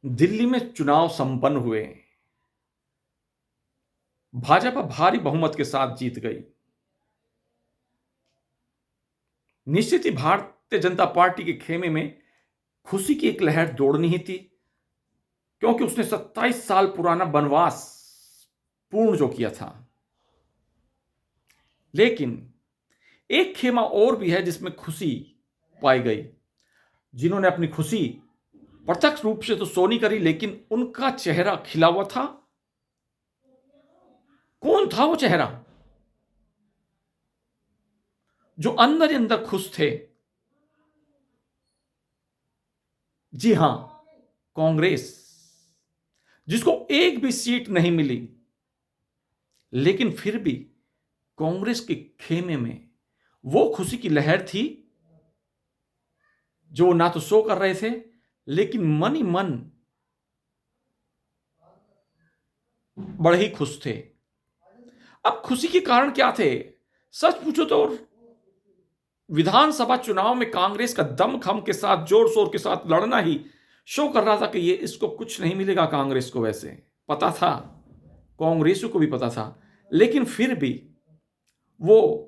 दिल्ली में चुनाव संपन्न हुए। भाजपा भारी बहुमत के साथ जीत गई। निश्चित ही भारतीय जनता पार्टी के खेमे में खुशी की एक लहर दौड़नी ही थी, क्योंकि उसने 27 साल पुराना वनवास पूर्ण जो किया था। लेकिन एक खेमा और भी है जिसमें खुशी पाई गई। जिन्होंने अपनी खुशी प्रत्यक्ष रूप से तो सोनी करी, लेकिन उनका चेहरा खिला हुआ था। कौन था वो चेहरा जो अंदर ही अंदर खुश थे? जी हां, कांग्रेस, जिसको एक भी सीट नहीं मिली, लेकिन फिर भी कांग्रेस के खेमे में वो खुशी की लहर थी जो ना तो शो कर रहे थे, लेकिन मन ही मन बड़े ही खुश थे। अब खुशी के कारण क्या थे? सच पूछो तो विधानसभा चुनाव में कांग्रेस का दमखम के साथ, जोर शोर के साथ लड़ना ही शो कर रहा था कि ये इसको कुछ नहीं मिलेगा। कांग्रेस को वैसे पता था, कांग्रेसियों को भी पता था, लेकिन फिर भी वो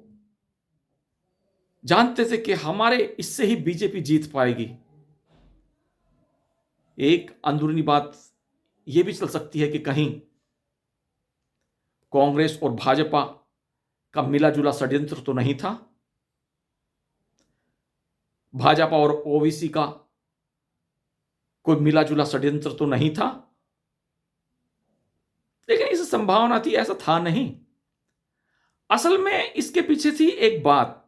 जानते थे कि हमारे इससे ही बीजेपी जीत पाएगी। एक अंदरूनी बात यह भी चल सकती है कि कहीं कांग्रेस और भाजपा का मिला जुला षड्यंत्र तो नहीं था। भाजपा और ओवीसी का कोई मिला जुला षड्यंत्र तो नहीं था, लेकिन इस संभावना थी, ऐसा था नहीं। असल में इसके पीछे थी एक बात।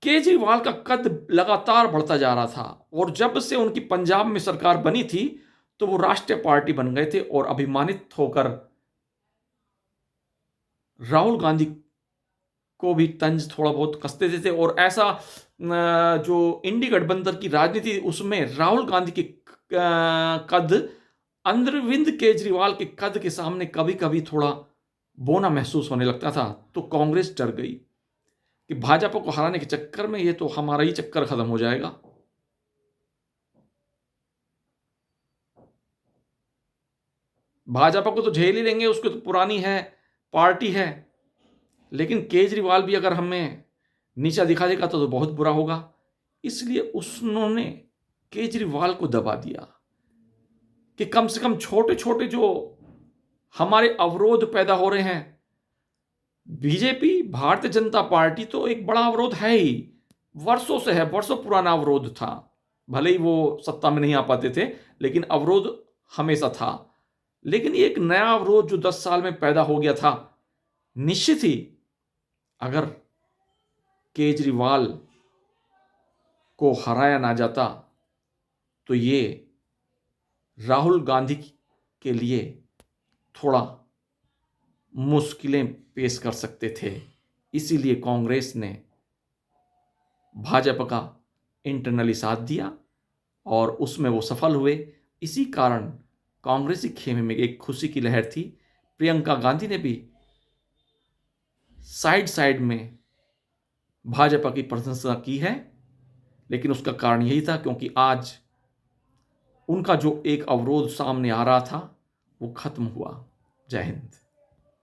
केजरीवाल का कद लगातार बढ़ता जा रहा था, और जब से उनकी पंजाब में सरकार बनी थी तो वो राष्ट्रीय पार्टी बन गए थे और अभिमानित होकर राहुल गांधी को भी तंज थोड़ा बहुत कसते थे। और ऐसा जो इंडी गठबंधन की राजनीति, उसमें राहुल गांधी के कद अरविंद केजरीवाल के कद के सामने कभी कभी थोड़ा बोना महसूस होने लगता था। तो कांग्रेस डर गई कि भाजपा को हराने के चक्कर में ये तो हमारा ही चक्कर खत्म हो जाएगा। भाजपा को तो झेल ही लेंगे, उसको तो पुरानी है, पार्टी है, लेकिन केजरीवाल भी अगर हमें नीचा दिखा देगा तो बहुत बुरा होगा। इसलिए उन्होंने केजरीवाल को दबा दिया कि कम से कम छोटे छोटे जो हमारे अवरोध पैदा हो रहे हैं, बीजेपी भारतीय जनता पार्टी तो एक बड़ा अवरोध है ही, वर्षों से है, वर्षों पुराना अवरोध था। भले ही वो सत्ता में नहीं आ पाते थे, लेकिन अवरोध हमेशा था। लेकिन एक नया अवरोध जो 10 साल में पैदा हो गया था, निश्चित ही अगर केजरीवाल को हराया ना जाता तो ये राहुल गांधी के लिए थोड़ा मुश्किलें पेश कर सकते थे। इसीलिए कांग्रेस ने भाजपा का इंटरनली साथ दिया और उसमें वो सफल हुए। इसी कारण कांग्रेसी खेमे में एक खुशी की लहर थी। प्रियंका गांधी ने भी साइड साइड में भाजपा की प्रशंसा की है, लेकिन उसका कारण यही था क्योंकि आज उनका जो एक अवरोध सामने आ रहा था वो खत्म हुआ। जय हिंद।